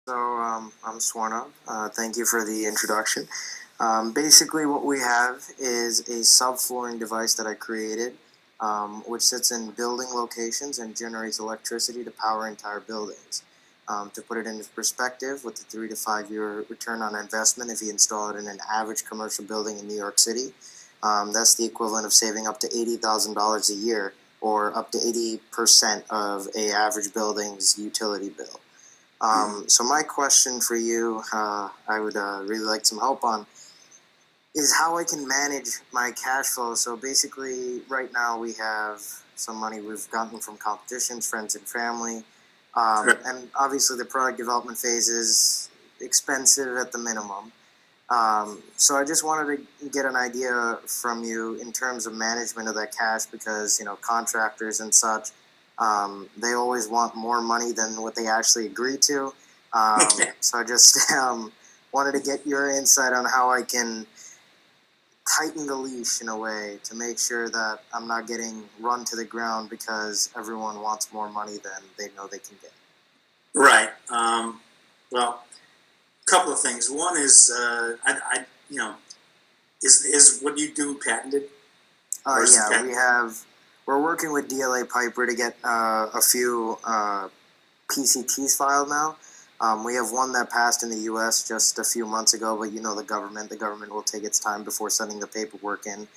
I'm Swarnav. Thank you for the introduction. Basically, what we have is a subflooring device that I created, which sits in building locations and generates electricity to power entire buildings. To put it into perspective, with the 3 to 5 year return on investment, if you install it in an average commercial building in New York City, that's the equivalent of saving up to $80,000 a year, or up to 80% of a average building's utility bill. So my question for you, I would really like some help on, is how I can manage my cash flow. So basically, right now we have some money we've gotten from competitions, friends and family, and obviously the product development phase is expensive at the minimum. So I just wanted to get an idea from you in terms of management of that cash, because contractors and such, they always want more money than what they actually agree to. So I just wanted to get your insight on how I can tighten the leash in a way to make sure that I'm not getting run to the ground because everyone wants more money than they know they can get. Right. Well, a couple of things. One is, is what you do patented? Yeah, we're working with DLA Piper to get a few PCTs filed now. We have one that passed in the U.S. just a few months ago, but the government will take its time before sending the paperwork in.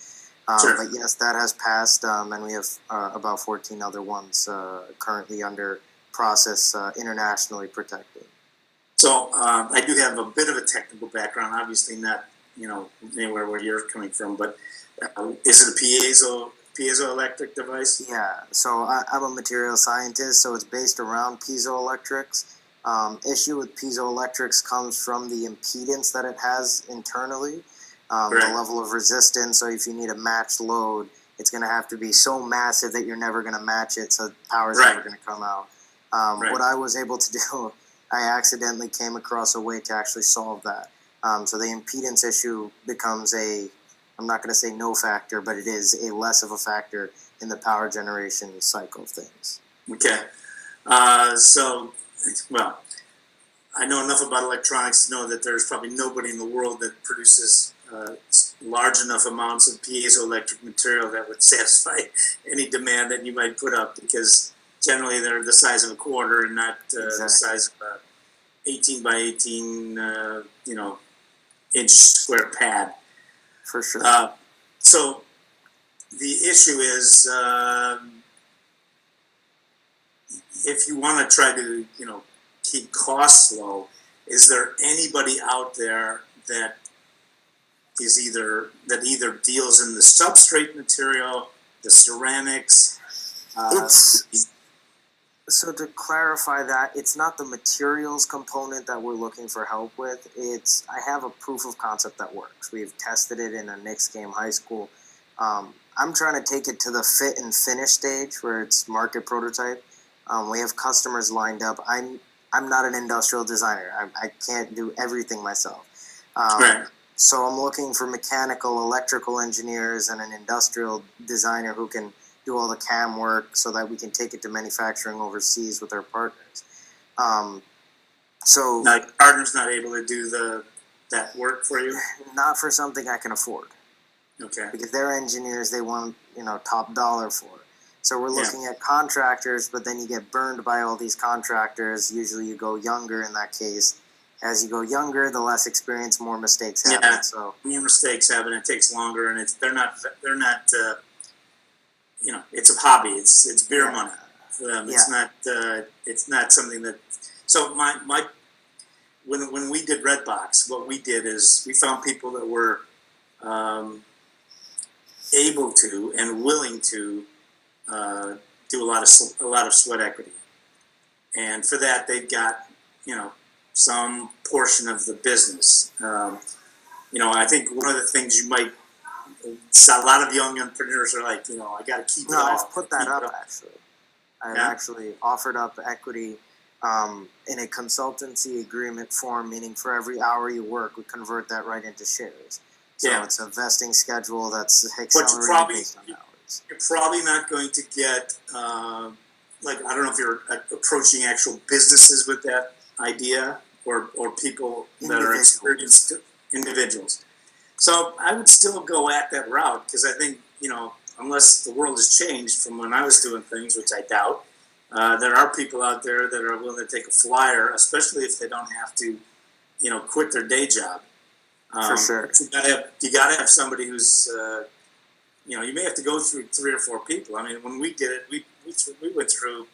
Sure. But yes, that has passed, and we have about 14 other ones currently under process, internationally protected. So I do have a bit of a technical background, obviously not anywhere where you're coming from, but is it a piezoelectric device? Yeah, so I'm a material scientist, so it's based around piezoelectrics. Issue with piezoelectrics comes from the impedance that it has internally, the level of resistance. So if you need a matched load, it's going to have to be so massive that you're never going to match it, so power's never going to come out. What I was able to do, I accidentally came across a way to actually solve that. So the impedance issue becomes I'm not going to say no factor, but it is a less of a factor in the power generation cycle of things. Okay. Well, I know enough about electronics to know that there's probably nobody in the world that produces large enough amounts of piezoelectric material that would satisfy any demand that you might put up, because generally they're the size of a quarter and not the size of a 18 by 18 inch square pad. For sure. So the issue is, if you want to try to keep costs low, is there anybody out there that either deals in the substrate material, the ceramics? So to clarify that, it's not the materials component that we're looking for help with. I have a proof of concept that works. We've tested it in a Knicks game high school. I'm trying to take it to the fit and finish stage where it's market prototype. We have customers lined up. I'm not an industrial designer. I can't do everything myself. So I'm looking for mechanical, electrical engineers and an industrial designer who can do all the CAM work so that we can take it to manufacturing overseas with our partners. So now, your partner's not able to do that work for you? Not for something I can afford. Okay. Because they're engineers, they want top dollar for it. So we're looking at contractors, but then you get burned by all these contractors. Usually you go younger in that case. As you go younger, the less experience, more mistakes happen. Yeah, so more mistakes happen. It takes longer, and they're not. It's a hobby. It's beer money for them. It's not something that. So when we did Redbox, what we did is we found people that were able to and willing to do a lot of sweat equity, and for that they've got some portion of the business. I think one of the things a lot of young entrepreneurs are like, I got to keep it all. I've put that up actually. I've actually offered up equity in a consultancy agreement form, meaning for every hour you work, we convert that right into shares. So it's a vesting schedule that's accelerated based on hours. You're probably not going to get, I don't know if you're approaching actual businesses with that idea, or people that are experienced individuals. So I would still go at that route because I think, unless the world has changed from when I was doing things, which I doubt, there are people out there that are willing to take a flyer, especially if they don't have to, quit their day job. For sure. You gotta have somebody who's, you may have to go through 3 or 4 people. I mean, when we did it, we went through,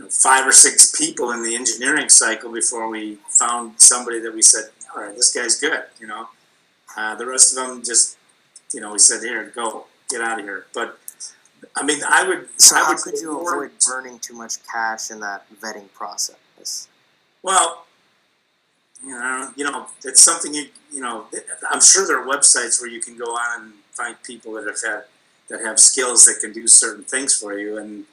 5 or 6 people in the engineering cycle before we found somebody that we said, all right, this guy's good. The rest of them just, we said, here, go, get out of here. But I mean, So how could you avoid burning too much cash in that vetting process? Well, it's something I'm sure there are websites where you can go on and find people that have skills that can do certain things for you, and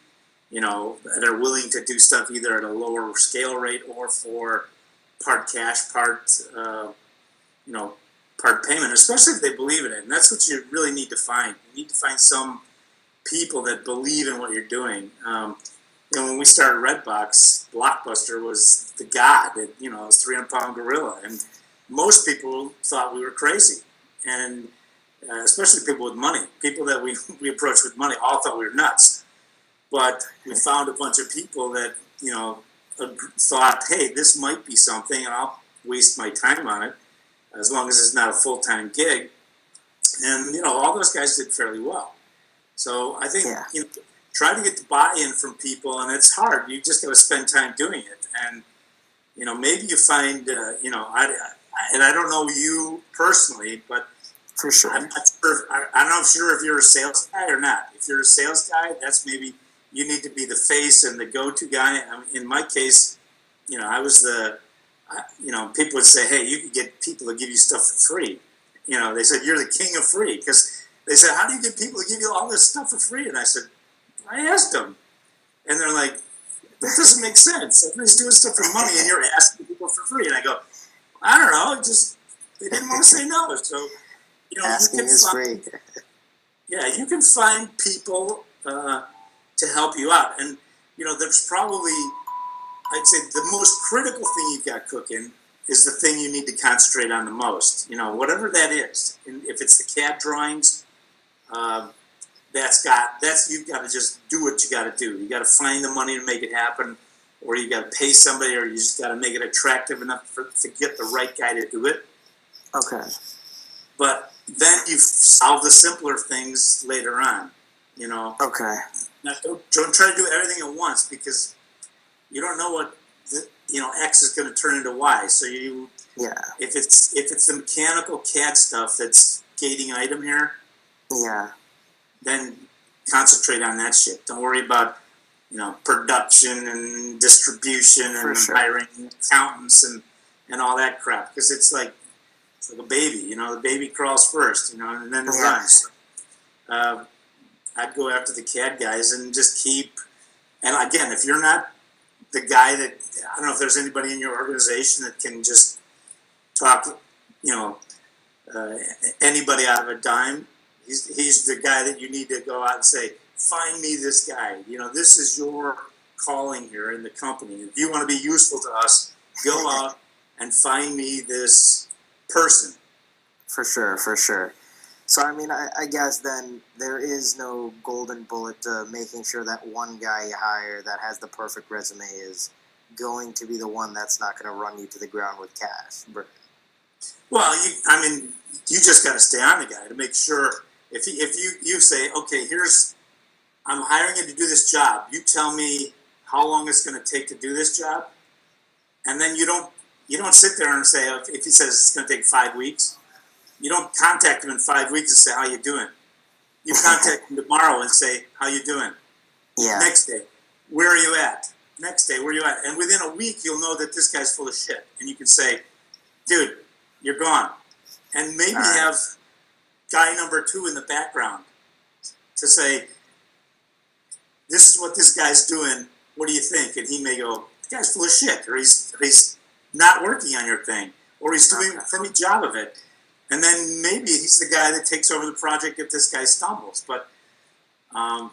that are willing to do stuff either at a lower scale rate or for part cash, part part payment, especially if they believe in it. And that's what you really need to find. You need to find some people that believe in what you're doing. When we started Redbox, Blockbuster was the god. It was 300-pound gorilla, and most people thought we were crazy, and especially people with money. People that we approached with money all thought we were nuts. But we found a bunch of people that thought, hey, this might be something, and I'll waste my time on it as long as it's not a full-time gig. And all those guys did fairly well. So I think try to get the buy-in from people, and it's hard. You just got to spend time doing it. And maybe you find and I don't know you personally, but for sure, I'm not sure if you're a sales guy or not. If you're a sales guy, that's maybe you need to be the face and the go-to guy. In my case, I was people would say, hey, you can get people to give you stuff for free. They said, you're the king of free, because they said, how do you get people to give you all this stuff for free? And I said, I asked them. And they're like, that doesn't make sense. Everybody's doing stuff for money and you're asking people for free. And I go, I don't know, they didn't want to say no. So, asking is free. Yeah, you can find people to help you out. And, there's probably, I'd say the most critical thing you've got cooking is the thing you need to concentrate on the most. Whatever that is. And if it's the CAD drawings, you've got to just do what you got to do. You got to find the money to make it happen, or you got to pay somebody, or you just got to make it attractive enough to get the right guy to do it. Okay. But then you solve the simpler things later on. Okay. Now, don't try to do everything at once, because you don't know what X is going to turn into Y. So if it's the mechanical CAD stuff that's gating item here, then concentrate on that shit. Don't worry about production and distribution and hiring accountants and all that crap, because it's like a baby. The baby crawls first, and then it runs. I'd go after the CAD guys and just keep. And again, if you're not the guy that, I don't know if there's anybody in your organization that can just talk, anybody out of a dime. He's the guy that you need to go out and say, find me this guy. This is your calling here in the company. If you want to be useful to us, go out and find me this person. For sure. So, I guess then there is no golden bullet to making sure that one guy you hire that has the perfect resume is going to be the one that's not going to run you to the ground with cash. Well, you just got to stay on the guy to make sure. If you say, okay, I'm hiring him to do this job. You tell me how long it's going to take to do this job, and then you don't sit there and say, if he says it's going to take 5 weeks, you don't contact him in 5 weeks and say, how you doing? You contact him tomorrow and say, how you doing? Yeah. Next day, where are you at? Next day, where are you at? And within a week, you'll know that this guy's full of shit. And you can say, dude, you're gone. And maybe have guy number 2 in the background to say, this is what this guy's doing. What do you think? And he may go, the guy's full of shit, or he's not working on your thing, or he's doing a crummy job of it. And then maybe he's the guy that takes over the project if this guy stumbles. But I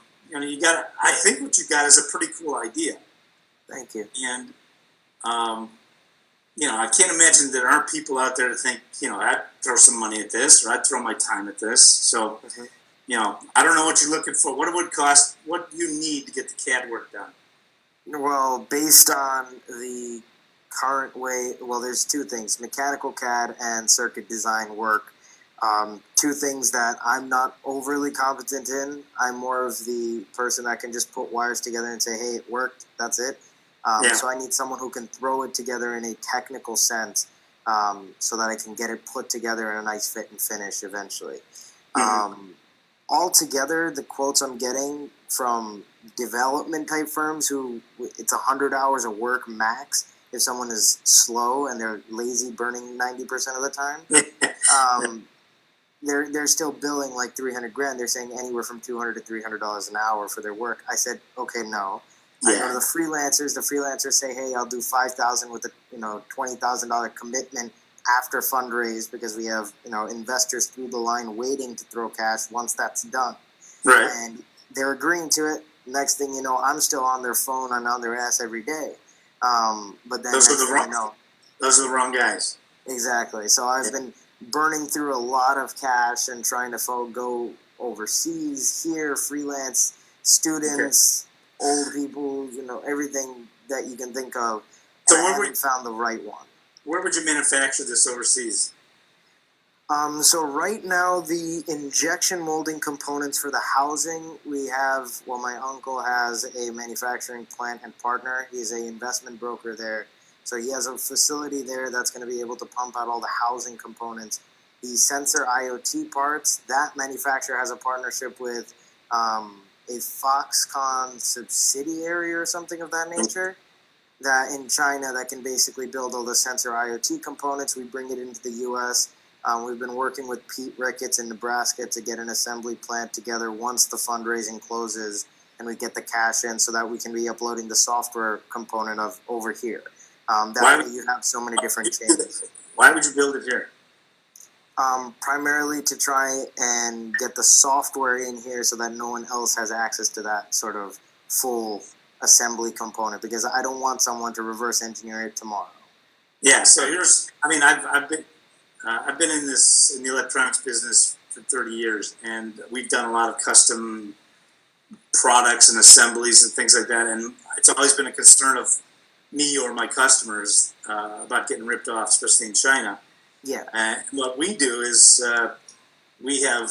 think what you got is a pretty cool idea. Thank you. And I can't imagine there aren't people out there that think, I'd throw some money at this, or I'd throw my time at this. So, I don't know what you're looking for. What it would cost, what you need to get the CAD work done. Well, based on the current way, well, there's two things: mechanical CAD and circuit design work. Two things that I'm not overly competent in. I'm more of the person that can just put wires together and say, hey, it worked, that's it. So I need someone who can throw it together in a technical sense, so that I can get it put together in a nice fit and finish eventually. Altogether, the quotes I'm getting from development type firms who it's 100 hours of work max if someone is slow and they're lazy burning 90% of the time. They're still billing like 300 grand. They're saying anywhere from $200 to $300 an hour for their work. I said, okay, no. I go to the freelancers. The freelancers say, hey, I'll do 5,000 with a $20,000 commitment after fundraise, because we have investors through the line waiting to throw cash once that's done. Right. And they're agreeing to it. Next thing you know, I'm still on their phone. I'm on their ass every day. But then those are the wrong guys. Exactly. So I've been burning through a lot of cash and trying to go overseas, here, freelance, students, old people, everything that you can think of. So I haven't found the right one. Where would you manufacture this overseas? So right now, the injection molding components for the housing, we have, my uncle has a manufacturing plant and partner. He's an investment broker there. So he has a facility there that's going to be able to pump out all the housing components. The sensor IoT parts, that manufacturer has a partnership with a Foxconn subsidiary or something of that nature, that in China that can basically build all the sensor IoT components. We bring it into the U.S. We've been working with Pete Ricketts in Nebraska to get an assembly plant together once the fundraising closes and we get the cash in, so that we can be uploading the software component of over here. That way you have so many different chains. Why would you build it here? Primarily to try and get the software in here so that no one else has access to that sort of full assembly component, because I don't want someone to reverse engineer it tomorrow. Yeah, so I've been in the electronics business for 30 years, and we've done a lot of custom products and assemblies and things like that, and it's always been a concern of me or my customers about getting ripped off, especially in China. Yeah. What we do is we have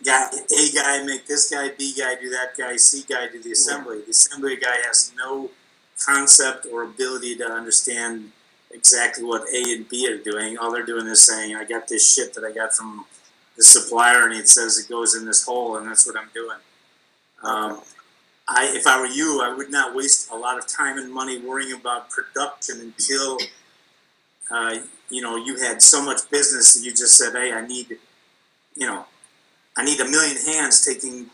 A guy make this guy, B guy do that guy, C guy do the assembly. Yeah. The assembly guy has no concept or ability to understand exactly what A and B are doing. All they're doing is saying, I got this shit that I got from the supplier, and it says it goes in this hole, and that's what I'm doing. If I were you, I would not waste a lot of time and money worrying about production until you had so much business that you just said, hey, I need a million hands taking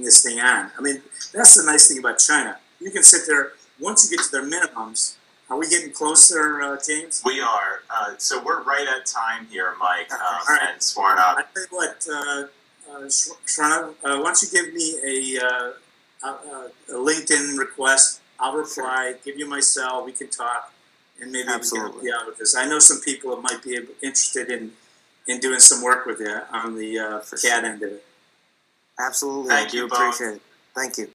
this thing on. I mean, that's the nice thing about China. You can sit there, once you get to their minimums. Are we getting closer, James? We are. So we're right at time here, Mike, and Swarnav. I tell you what, Swarnav, why don't you give me a LinkedIn request? I'll reply, give you my cell, we can talk, and maybe we can help you out with this. I know some people that might be interested in doing some work with you on the CAD end of it. Absolutely. Thank you both. Appreciate it. Thank you.